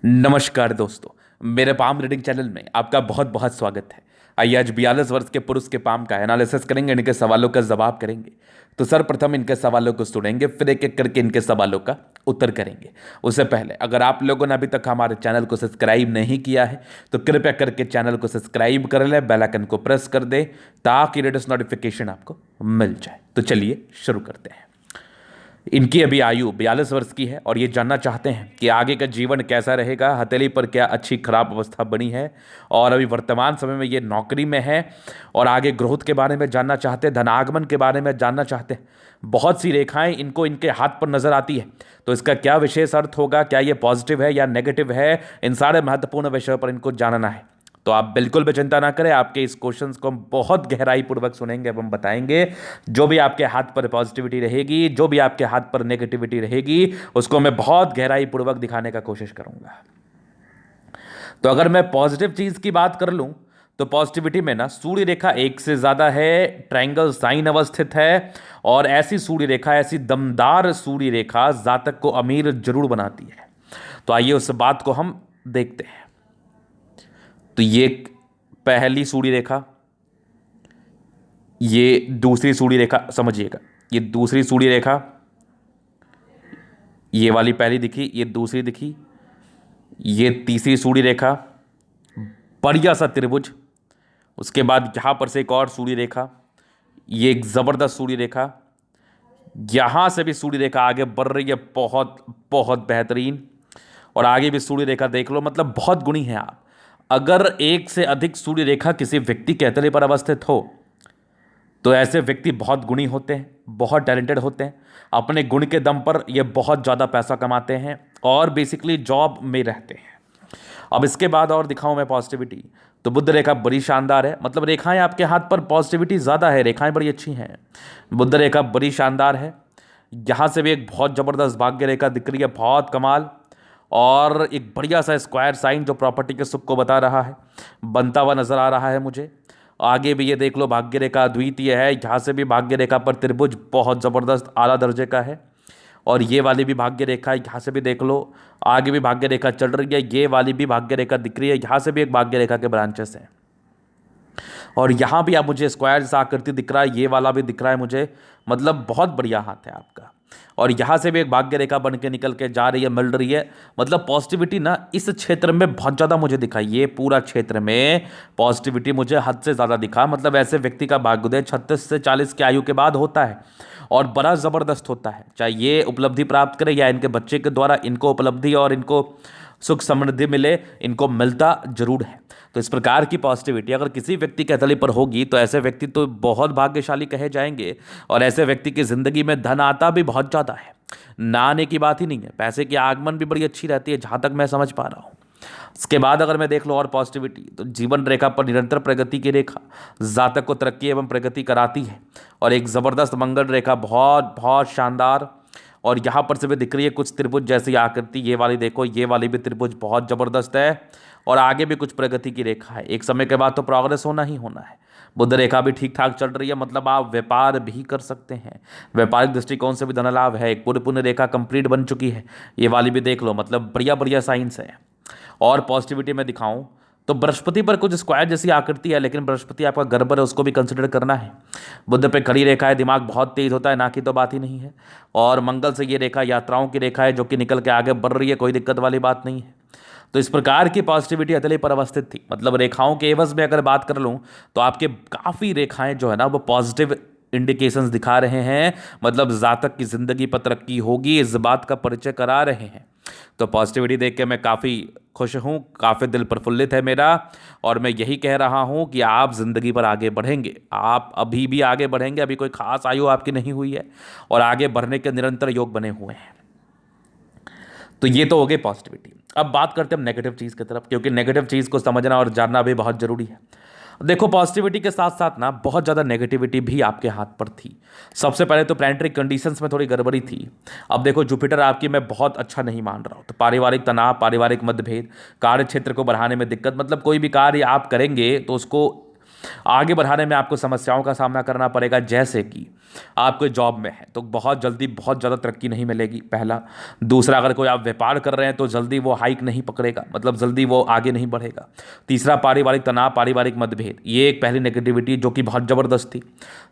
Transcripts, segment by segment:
नमस्कार दोस्तों। मेरे पाम रीडिंग चैनल में आपका बहुत बहुत स्वागत है। आइए आज 42 वर्ष के पुरुष के पाम का एनालिसिस करेंगे, इनके सवालों का जवाब करेंगे। तो सर्वप्रथम इनके सवालों को सुनेंगे, फिर एक एक करके इनके सवालों का उत्तर करेंगे। उससे पहले अगर आप लोगों ने अभी तक हमारे चैनल को सब्सक्राइब नहीं किया है तो कृपया करके चैनल को सब्सक्राइब कर लें, बेल आइकन को प्रेस कर दें ताकि लेटेस्ट नोटिफिकेशन आपको मिल जाए। तो चलिए शुरू करते हैं। इनकी अभी आयु 42 वर्ष की है और ये जानना चाहते हैं कि आगे का जीवन कैसा रहेगा, हथेली पर क्या अच्छी खराब अवस्था बनी है और अभी वर्तमान समय में ये नौकरी में है, और आगे ग्रोथ के बारे में जानना चाहते हैं, धनागमन के बारे में जानना चाहते हैं। बहुत सी रेखाएं इनको इनके हाथ पर नजर आती है, तो इसका क्या विशेष अर्थ होगा, क्या ये पॉजिटिव है या नेगेटिव है, इन सारे महत्वपूर्ण विषयों पर इनको जानना है। तो आप बिल्कुल भी चिंता ना करें, आपके इस क्वेश्चंस को हम बहुत गहराई पूर्वक सुनेंगे एवं बताएंगे। जो भी आपके हाथ पर पॉजिटिविटी रहेगी, जो भी आपके हाथ पर नेगेटिविटी रहेगी, उसको मैं बहुत गहराई पूर्वक दिखाने का कोशिश करूंगा। तो अगर मैं पॉजिटिव चीज की बात कर लूं तो पॉजिटिविटी में ना सूर्य रेखा एक से ज्यादा है, ट्रायंगल साइन अवस्थित है, और ऐसी सूर्य रेखा, ऐसी दमदार सूर्य रेखा जातक को अमीर जरूर बनाती है। तो आइए उस बात को हम देखते हैं। तो ये पहली सूर्य रेखा, ये दूसरी सूर्य रेखा, समझिएगा ये दूसरी सूर्य रेखा, ये वाली पहली दिखी, ये दूसरी दिखी, ये तीसरी सूर्य रेखा, बढ़िया सा त्रिभुज। उसके बाद यहां पर से एक और सूर्य रेखा, ये एक जबरदस्त सूर्य रेखा। यहां से भी सूर्य रेखा आगे बढ़ रही है, बहुत बहुत बेहतरीन। और आगे भी सूर्य रेखा देख लो, मतलब बहुत गुणी है आप। अगर एक से अधिक सूर्य रेखा किसी व्यक्ति के हथेली पर अवस्थित हो तो ऐसे व्यक्ति बहुत गुणी होते हैं, बहुत टैलेंटेड होते हैं। अपने गुण के दम पर ये बहुत ज़्यादा पैसा कमाते हैं और बेसिकली जॉब में रहते हैं। अब इसके बाद और दिखाऊं मैं पॉजिटिविटी, तो बुध रेखा बड़ी शानदार है, मतलब रेखाएं आपके हाथ पर पॉजिटिविटी ज़्यादा है, रेखाएं बड़ी अच्छी हैं। बुध रेखा बड़ी शानदार है। यहाँ से भी एक बहुत ज़बरदस्त भाग्य रेखा दिख रही है, बहुत कमाल। और एक बढ़िया सा स्क्वायर साइन जो प्रॉपर्टी के सुख को बता रहा है, बनता हुआ नजर आ रहा है मुझे। आगे भी ये देख लो, भाग्य रेखा अद्वितीय है। यहाँ से भी भाग्य रेखा पर त्रिभुज बहुत ज़बरदस्त आला दर्जे का है। और ये वाली भी भाग्य रेखा है, यहाँ से भी देख लो। आगे भी भाग्य रेखा चल रही है, ये वाली भी भाग्य रेखा दिख रही है, यहाँ से भी एक भाग्य रेखा के ब्रांचेस हैं। और यहाँ भी आप मुझे स्क्वायर सा आकृति दिख रहा है, ये वाला भी दिख रहा है मुझे, मतलब बहुत बढ़िया हाथ है आपका। और यहाँ से भी एक भाग्य रेखा बन के निकल के जा रही है, मिल रही है। मतलब पॉजिटिविटी ना इस क्षेत्र में बहुत ज़्यादा मुझे दिखा, ये पूरा क्षेत्र में पॉजिटिविटी मुझे हद से ज़्यादा दिखा। मतलब ऐसे व्यक्ति का भाग्योदय 36 से 40 की आयु के बाद होता है और बड़ा ज़बरदस्त होता है, चाहे ये उपलब्धि प्राप्त करे या इनके बच्चे के द्वारा इनको उपलब्धि और इनको सुख समृद्धि मिले, इनको मिलता जरूर है। तो इस प्रकार की पॉजिटिविटी अगर किसी व्यक्ति के हथेली पर होगी तो ऐसे व्यक्ति तो बहुत भाग्यशाली कहे जाएंगे। और ऐसे व्यक्ति की जिंदगी में धन आता भी बहुत ज़्यादा है, ना आने की बात ही नहीं है। पैसे की आगमन भी बड़ी अच्छी रहती है, जहाँ तक मैं समझ पा रहा हूँ। इसके बाद अगर मैं देख लूँ और पॉजिटिविटी, तो जीवन रेखा पर निरंतर प्रगति की रेखा जातक को तरक्की एवं प्रगति कराती है। और एक ज़बरदस्त मंगल रेखा, बहुत बहुत शानदार। और यहाँ पर से भी दिख रही है कुछ त्रिभुज जैसी आकृति, ये वाली देखो, ये वाली भी त्रिभुज बहुत ज़बरदस्त है। और आगे भी कुछ प्रगति की रेखा है, एक समय के बाद तो प्रोग्रेस होना ही होना है। बुध रेखा भी ठीक ठाक चल रही है, मतलब आप व्यापार भी कर सकते हैं, व्यापारिक दृष्टिकोण से भी धन लाभ है। एक पूरी पुण्य रेखा कंप्लीट बन चुकी है, ये वाली भी देख लो, मतलब बढ़िया बढ़िया साइंस है। और पॉजिटिविटी में दिखाऊं तो बृहस्पति पर कुछ स्क्वायर जैसी आकृति है, लेकिन बृहस्पति आपका गर्भ है, उसको भी कंसिडर करना है। बुध पे खड़ी रेखा है, दिमाग बहुत तेज होता है, ना की तो बात ही नहीं है। और मंगल से ये रेखा यात्राओं की रेखा है, जो कि निकल के आगे बढ़ रही है, कोई दिक्कत वाली बात नहीं है। तो इस प्रकार की पॉजिटिविटी हथेली पर अवस्थित थी। मतलब रेखाओं के एवज में अगर बात कर लूँ तो आपके काफ़ी रेखाएं जो है ना वो पॉजिटिव इंडिकेशंस दिखा रहे हैं, मतलब जातक की जिंदगी पर तरक्की होगी, इस बात का परिचय करा रहे हैं। तो पॉजिटिविटी देख के मैं काफ़ी खुश हूँ, काफ़ी दिल प्रफुल्लित है मेरा। और मैं यही कह रहा हूँ कि आप ज़िंदगी पर आगे बढ़ेंगे, आप अभी भी आगे बढ़ेंगे, अभी कोई खास आयु आपकी नहीं हुई है और आगे बढ़ने के निरंतर योग बने हुए हैं। तो ये तो हो गई पॉजिटिविटी। अब बात करते हैं हम नेगेटिव चीज़ की तरफ, क्योंकि नेगेटिव चीज़ को समझना और जानना भी बहुत ज़रूरी है। देखो पॉजिटिविटी के साथ साथ ना बहुत ज़्यादा नेगेटिविटी भी आपके हाथ पर थी। सबसे पहले तो प्लैनेटरी कंडीशंस में थोड़ी गड़बड़ी थी। अब देखो जुपिटर आपकी मैं बहुत अच्छा नहीं मान रहा हूँ, तो पारिवारिक तनाव, पारिवारिक मतभेद, कार्य क्षेत्र को बढ़ाने में दिक्कत, मतलब कोई भी कार्य आप करेंगे तो उसको आगे बढ़ाने में आपको समस्याओं का सामना करना पड़ेगा। जैसे कि आप कोई जॉब में है तो बहुत जल्दी बहुत ज़्यादा तरक्की नहीं मिलेगी, पहला। दूसरा, अगर कोई आप व्यापार कर रहे हैं तो जल्दी वो हाइक नहीं पकड़ेगा, मतलब जल्दी वो आगे नहीं बढ़ेगा। तीसरा, पारिवारिक तनाव, पारिवारिक मतभेद, ये एक पहली नेगेटिविटी जो कि बहुत ज़बरदस्त थी।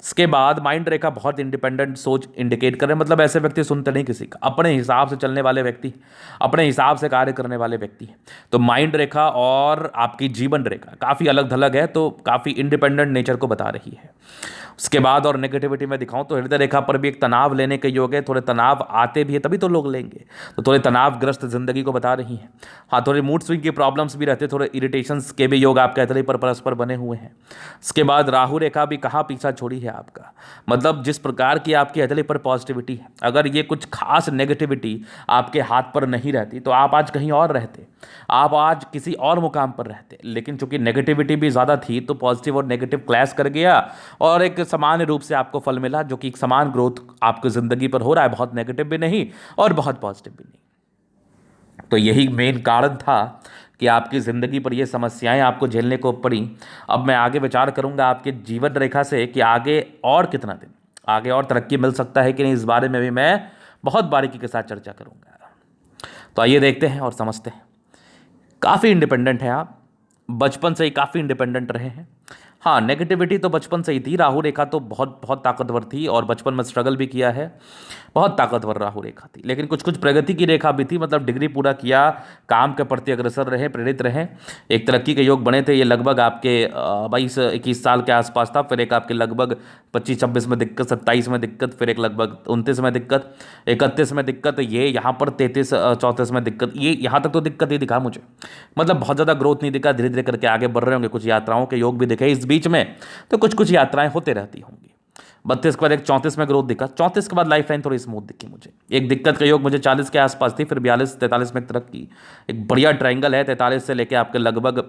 इसके बाद माइंड रेखा बहुत इंडिपेंडेंट सोच इंडिकेट कर रहे हैं, मतलब ऐसे व्यक्ति सुनते नहीं किसी का, अपने हिसाब से चलने वाले व्यक्ति, अपने हिसाब से कार्य करने वाले व्यक्ति हैं। तो माइंड रेखा और आपकी जीवन रेखा काफ़ी अलग थलग है, तो काफ़ी इंडिपेंडेंट नेचर को बता रही है। उसके बाद और नेगेटिविटी में दिखाऊं तो हृदय रेखा पर भी एक तनाव लेने के योग है, थोड़े तनाव आते भी है तभी तो लोग लेंगे, तो थोड़े तनावग्रस्त जिंदगी को बता रही हैं। हाँ, थोड़े मूड स्विंग की प्रॉब्लम्स भी रहते, थोड़े इरिटेशंस के भी योग आपके हृदय पर परस्पर बने हुए हैं। उसके बाद राहु रेखा भी कहाँ पीछा छोड़ी है आपका, मतलब जिस प्रकार की आपकी हृदय पर पॉजिटिविटी है, अगर ये कुछ खास नेगेटिविटी आपके हाथ पर नहीं रहती तो आप आज कहीं और रहते, आप आज किसी और मुकाम पर रहते। लेकिन चूंकि नेगेटिविटी भी ज़्यादा थी तो पॉजिटिव और नेगेटिव क्लैश कर गया और एक सामान्य रूप से आपको फल मिला, जो कि एक समान ग्रोथ आपकी ज़िंदगी पर हो रहा है, बहुत नेगेटिव भी नहीं और बहुत पॉजिटिव भी नहीं। तो यही मेन कारण था कि आपकी ज़िंदगी पर ये समस्याएं आपको झेलने को पड़ी। अब मैं आगे विचार करूंगा आपके जीवन रेखा से कि आगे और कितना दिन, आगे और तरक्की मिल सकता है कि नहीं, इस बारे में भी मैं बहुत बारीकी के साथ चर्चा करूंगा। तो आइए देखते हैं और समझते हैं। काफ़ी इंडिपेंडेंट हैं आप, बचपन से ही काफ़ी इंडिपेंडेंट रहे हैं। हाँ, नेगेटिविटी तो बचपन से ही थी, राहु रेखा तो बहुत बहुत ताकतवर थी और बचपन में स्ट्रगल भी किया है, बहुत ताकतवर राहु रेखा थी। लेकिन कुछ कुछ प्रगति की रेखा भी थी, मतलब डिग्री पूरा किया, काम के प्रति अग्रसर रहे, प्रेरित रहे, एक तरक्की के योग बने थे। ये लगभग आपके 22-21 साल के आसपास था, फिर एक आपके लगभग 25-26 में दिक्कत, 27 में दिक्कत, फिर एक लगभग 29 में दिक्कत, 31 में दिक्कत, ये यहाँ पर 33-34 में दिक्कत, ये यहाँ तक तो दिक्कत ही दिखा मुझे, मतलब बहुत ज़्यादा ग्रोथ नहीं दिखा, धीरे धीरे करके आगे बढ़ रहे होंगे। कुछ यात्राओं के योग भी दिखे इस बीच में, तो कुछ कुछ यात्राएं होते रहती होंगी। 32 के बाद एक 34 में ग्रोथ दिखा, 34 के बाद लाइफ लाइन थोड़ी स्मूथ दिखी मुझे। एक दिक्कत का योग मुझे 40 के आसपास थी, फिर 42-43 में एक तरक्की, एक बढ़िया ट्रायंगल है 43 से लेके आपके लगभग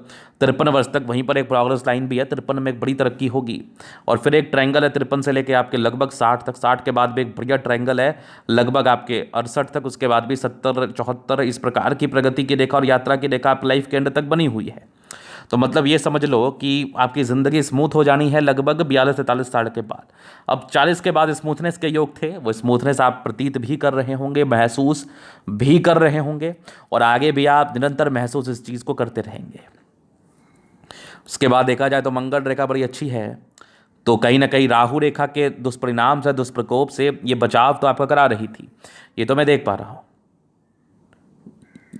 53 वर्ष तक, वहीं पर एक प्रोग्रेस लाइन भी है, 53 में एक बड़ी तरक्की होगी। और फिर एक ट्रायंगल है 53 से लेके आपके लगभग 60 तक, 60 के बाद भी एक बढ़िया ट्रायंगल है लगभग आपके 68 तक, उसके बाद भी 70-74, इस प्रकार की प्रगति की रेखा और यात्रा की रेखा आप लाइफ के एंड तक बनी हुई है। तो मतलब ये समझ लो कि आपकी ज़िंदगी स्मूथ हो जानी है लगभग 42-43 साल के बाद। अब 40 के बाद स्मूथनेस के योग थे, वो स्मूथनेस आप प्रतीत भी कर रहे होंगे, महसूस भी कर रहे होंगे, और आगे भी आप निरंतर महसूस इस चीज़ को करते रहेंगे। उसके बाद देखा जाए तो मंगल रेखा बड़ी अच्छी है, तो कहीं ना कहीं राहु रेखा के दुष्परिणाम से, दुष्प्रकोप से ये बचाव तो आपका करा रही थी, ये तो मैं देख पा रहा हूँ।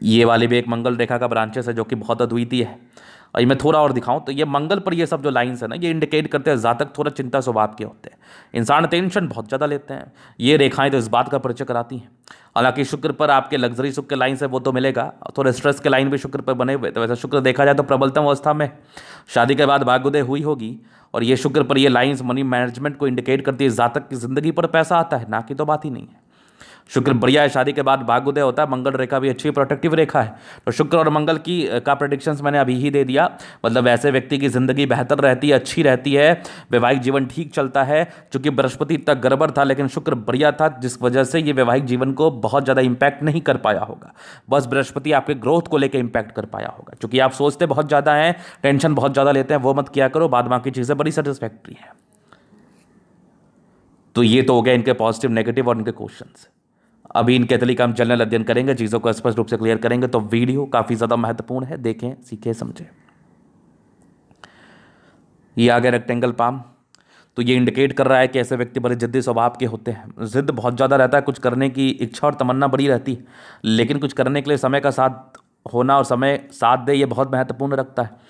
ये वाली भी एक मंगल रेखा का ब्रांचेस है जो कि बहुत अद्वितीय है। और ये मैं थोड़ा और दिखाऊं तो ये मंगल पर ये सब जो लाइंस है ना, ये इंडिकेट करते हैं जातक थोड़ा चिंता स्वभाव के होते हैं, इंसान टेंशन बहुत ज़्यादा लेते हैं। ये रेखाएं तो इस बात का परिचय कराती हैं। हालांकि शुक्र पर आपके लग्जरी सुख के लाइन है वो तो मिलेगा, थोड़े स्ट्रेस के लाइन भी शुक्र पर बने हुए, तो वैसे शुक्र देखा जाए तो प्रबलतम अवस्था में शादी के बाद भाग्योदय हुई होगी, और ये शुक्र पर ये लाइंस मनी मैनेजमेंट को इंडिकेट करती है। जातक की जिंदगी पर पैसा आता है ना, कि तो बात ही नहीं है। शुक्र बढ़िया है, शादी के बाद भाग्योदय होता है। मंगल रेखा भी अच्छी प्रोटेक्टिव रेखा है, तो शुक्र और मंगल की का प्रेडिक्शंस मैंने अभी ही दे दिया। मतलब ऐसे व्यक्ति की जिंदगी बेहतर रहती है, अच्छी रहती है, वैवाहिक जीवन ठीक चलता है। चूंकि बृहस्पति तक गड़बड़ था लेकिन शुक्र बढ़िया था, जिस वजह से ये वैवाहिक जीवन को बहुत ज़्यादा इंपैक्ट नहीं कर पाया होगा। बस बृहस्पति आपके ग्रोथ को लेकर इंपैक्ट कर पाया होगा। चूंकि आप सोचते बहुत ज़्यादा हैं, टेंशन बहुत ज़्यादा लेते हैं, वो मत किया करो, बाद बाकी चीज़ें बड़ी सेटिस्फैक्ट्री है। तो ये तो हो गया इनके पॉजिटिव, नेगेटिव और इनके क्वेश्चंस। अभी इनके तरीके हम जनरल अध्ययन करेंगे, चीज़ों को स्पष्ट रूप से क्लियर करेंगे। तो वीडियो काफ़ी ज़्यादा महत्वपूर्ण है, देखें, सीखें, समझें। ये आ गया रेक्टेंगल पाम, तो ये इंडिकेट कर रहा है कि ऐसे व्यक्ति बड़े जिद्दी स्वभाव के होते हैं। जिद बहुत ज़्यादा रहता है, कुछ करने की इच्छा और तमन्ना बड़ी रहती है, लेकिन कुछ करने के लिए समय का साथ होना और समय साथ दे, ये बहुत महत्वपूर्ण रखता है।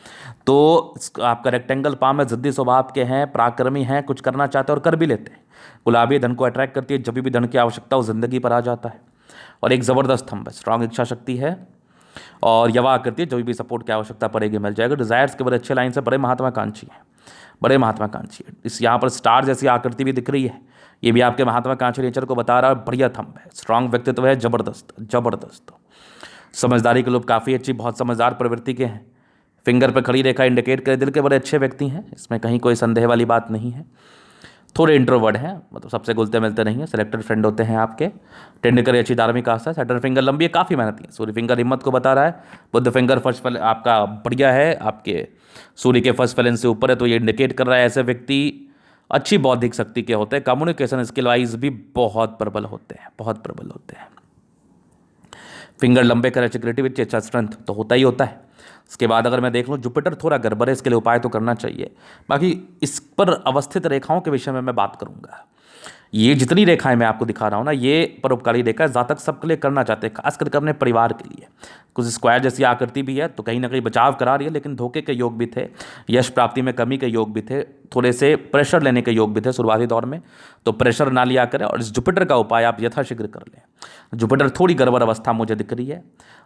तो आपका रेक्टेंगल पाम में जिद्दी स्वभाव के हैं, पराक्रमी हैं, कुछ करना चाहते हैं और कर भी लेते हैं। गुलाबी धन को अट्रैक्ट करती है, जब भी धन की आवश्यकता हो जिंदगी पर आ जाता है। और एक ज़बरदस्त थंब है, स्ट्रांग इच्छा शक्ति है, और यवा करती है, जब भी सपोर्ट की आवश्यकता पड़ेगी मिल जाएगा। डिजायर्स के बड़े अच्छे लाइन से, बड़े महात्माकांक्षी हैं, बड़े महात्माकांक्षी है। इस यहाँ पर स्टार जैसी आकृति भी दिख रही है, ये भी आपके महात्माकांक्षी नेचर को बता रहा है। बढ़िया थंब है, स्ट्रांग व्यक्तित्व है, जबरदस्त जबरदस्त। समझदारी के लोग काफ़ी अच्छी, बहुत समझदार प्रवृत्ति के हैं। फिंगर पर खड़ी रेखा इंडिकेट करे दिल के बड़े अच्छे व्यक्ति हैं, इसमें कहीं कोई संदेह वाली बात नहीं है। थोड़े इंट्रोवर्ड हैं, मतलब सबसे घुलते मिलते नहीं है, सिलेक्टेड फ्रेंड होते हैं आपके। टेंड करे अच्छी धार्मिक आस्था है। सैटर्न फिंगर लंबी है, काफ़ी मेहनती है। सूर्य फिंगर हिम्मत को बता रहा है। बुद्ध फिंगर फर्स्ट फल आपका बढ़िया है, आपके सूर्य के फर्स्ट फैलेंस से ऊपर है, तो ये इंडिकेट कर रहा है ऐसे व्यक्ति अच्छी बौद्धिक शक्ति के होते हैं, कम्युनिकेशन स्किल वाइज भी बहुत प्रबल होते हैं, बहुत प्रबल होते हैं। फिंगर लंबे करें, क्रिएटिविटी अच्छा, स्ट्रेंथ तो होता ही होता है। उसके बाद अगर मैं देख लूँ जुपिटर थोड़ा गड़बड़ है, इसके लिए उपाय तो करना चाहिए। बाकी इस पर अवस्थित रेखाओं के विषय में मैं बात करूंगा। ये जितनी रेखाएं मैं आपको दिखा रहा हूँ ना, ये परोपकारी रेखा है, जातक सबके लिए करना चाहते हैं, खास करके अपने परिवार के लिए। कुछ स्क्वायर जैसी आकृति भी है तो कहीं ना कहीं बचाव करा रही है, लेकिन धोखे के योग भी थे, यश प्राप्ति में कमी के योग भी थे, थोड़े से प्रेशर लेने के योग भी थे शुरुआती दौर में, तो प्रेशर ना लिया करें और इस जुपिटर का उपाय आप यथाशीघ्र कर लें। जुपिटर थोड़ी गड़बड़ अवस्था मुझे दिख रही है,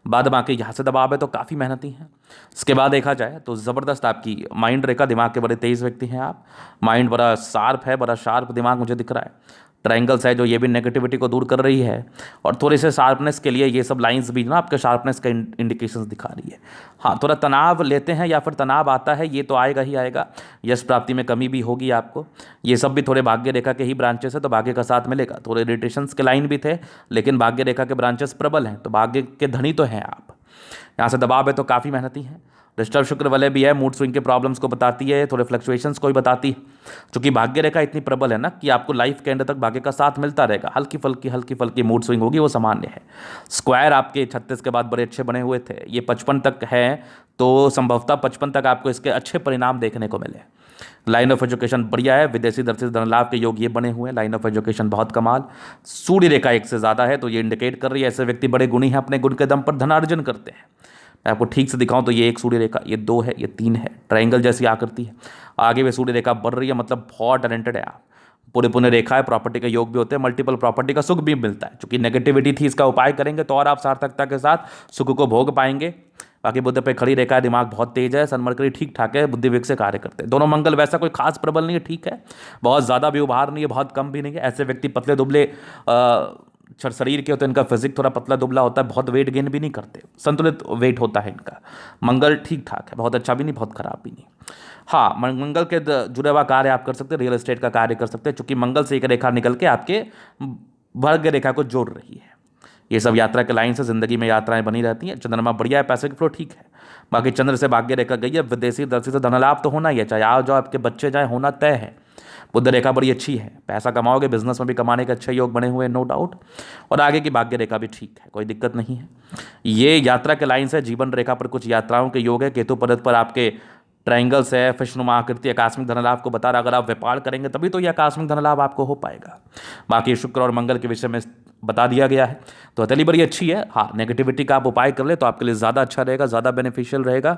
बाद बाकी यहाँ से दबाव है तो काफ़ी मेहनती हैं। इसके बाद देखा जाए तो ज़बरदस्त आपकी माइंड रेखा, दिमाग के बड़े तेज़ व्यक्ति हैं आप, माइंड बड़ा शार्प है, बड़ा शार्प दिमाग मुझे दिख रहा है। ट्रायंगल्स है जो ये भी नेगेटिविटी को दूर कर रही है, और थोड़े से शार्पनेस के लिए ये सब लाइंस भी ना आपके शार्पनेस का इंडिकेशंस दिखा रही है। हाँ, थोड़ा तनाव लेते हैं या फिर तनाव आता है, ये तो आएगा ही आएगा, यश प्राप्ति में कमी भी होगी आपको, ये सब भी थोड़े भाग्य रेखा के ही ब्रांचेस है तो भाग्य का साथ मिलेगा। थोड़े इरिटेशंस के लाइन भी थे, लेकिन भाग्य रेखा के ब्रांचेस प्रबल हैं तो भाग्य के धनी तो हैं आप। यहाँ से दबाव है तो काफ़ी मेहनती हैं। डिस्टर्ब शुक्र वाले भी है, मूड स्विंग के प्रॉब्लम्स को बताती है, थोड़े फ्लक्चुएशंस को भी बताती है। क्योंकि भाग्य रेखा इतनी प्रबल है ना कि आपको लाइफ के एंड तक भाग्य का साथ मिलता रहेगा, हल्की फल्की मूड स्विंग होगी, वो सामान्य है। स्क्वायर आपके 36 के बाद बड़े अच्छे बने हुए थे, ये 55 तक है तो संभवतः 55 तक आपको इसके अच्छे परिणाम देखने को मिले। लाइन ऑफ एजुकेशन बढ़िया है, विदेशी दर्शित धन लाभ के योग ये बने हुए हैं, लाइन ऑफ एजुकेशन बहुत कमाल। सूर्य रेखा 1 से ज़्यादा है तो ये इंडिकेट कर रही है ऐसे व्यक्ति बड़े गुणी हैं, अपने गुण के दम पर धनार्जन करते हैं। मैं आपको ठीक से दिखाऊं तो ये 1 सूर्य रेखा, ये 2 है, ये 3 है, ट्रायंगल जैसी आकृति है, आगे भी सूर्य रेखा बढ़ रही है, मतलब बहुत टैलेंटेड है आप। पूरे पुण्य रेखा है, प्रॉपर्टी के योग भी होते हैं, मल्टीपल प्रॉपर्टी का सुख भी मिलता है। क्योंकि नेगेटिविटी थी, इसका उपाय करेंगे तो और आप सार्थकता के साथ सुख को भोग पाएंगे। बाकी बुध पे खड़ी रेखा है, दिमाग बहुत तेज है, सन मरकरी ठीक ठाक है, बुद्धि विवेक से कार्य करते हैं। दोनों मंगल वैसा कोई खास प्रबल नहीं है, ठीक है, बहुत ज़्यादा भी उभार नहीं है, बहुत कम भी नहीं है। ऐसे व्यक्ति पतले दुबले शरीर के होते हैं, इनका फिजिक थोड़ा पतला दुबला होता है, बहुत वेट गेन भी नहीं करते, संतुलित वेट होता है इनका। मंगल ठीक ठाक है, बहुत अच्छा भी नहीं बहुत खराब भी नहीं। हाँ, मंगल के जुड़े हुआ कार्य आप कर सकते हैं, रियल एस्टेट का कार्य कर सकते हैं, चूंकि मंगल से एक रेखा निकल के आपके भाग्य रेखा को जोड़ रही है। ये सब यात्रा के लाइन से जिंदगी में यात्राएं बनी रहती हैं। चंद्रमा बढ़िया है, पैसे की फ्लो ठीक है। बाकी चंद्र से भाग्य रेखा गई है, विदेशी दर्शी से धनलाभ तो होना ही है, चाहे आओ जाओ आपके बच्चे जाए, होना तय है। बुध रेखा बड़ी अच्छी है, पैसा कमाओगे, बिजनेस में भी कमाने के अच्छे योग बने हुए हैं, नो डाउट। और आगे की भाग्य रेखा भी ठीक है, कोई दिक्कत नहीं है। ये यात्रा के लाइन से जीवन रेखा पर कुछ यात्राओं के योग है। केतु पद पर आपके ट्रायंगल्स है, फिशनुमा आकृति आकस्मिक धनलाभ को बता रहा, अगर आप व्यापार करेंगे तभी तो यह आकस्मिक धनलाभ आपको हो पाएगा। बाकी शुक्र और मंगल के विषय में बता दिया गया है, तो हथेली बड़ी अच्छी है। हाँ, नेगेटिविटी का आप उपाय कर ले तो आपके लिए ज़्यादा अच्छा रहेगा, ज़्यादा बेनिफिशियल रहेगा।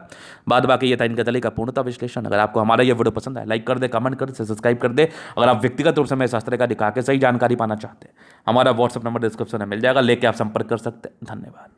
बाद बाकी ये था इनके हथेली का पूर्णता विश्लेषण। अगर आपको हमारा ये वीडियो पसंद आए, लाइक कर दे, कमेंट कर दे, सब्सक्राइब कर दे। अगर आप व्यक्तिगत रूप से मेरे शास्त्र का दिखा के सही जानकारी पाना चाहते हैं, हमारा व्हाट्सअप नंबर डिस्क्रिप्शन में मिल जाएगा, लेके आप संपर्क कर सकते हैं। धन्यवाद।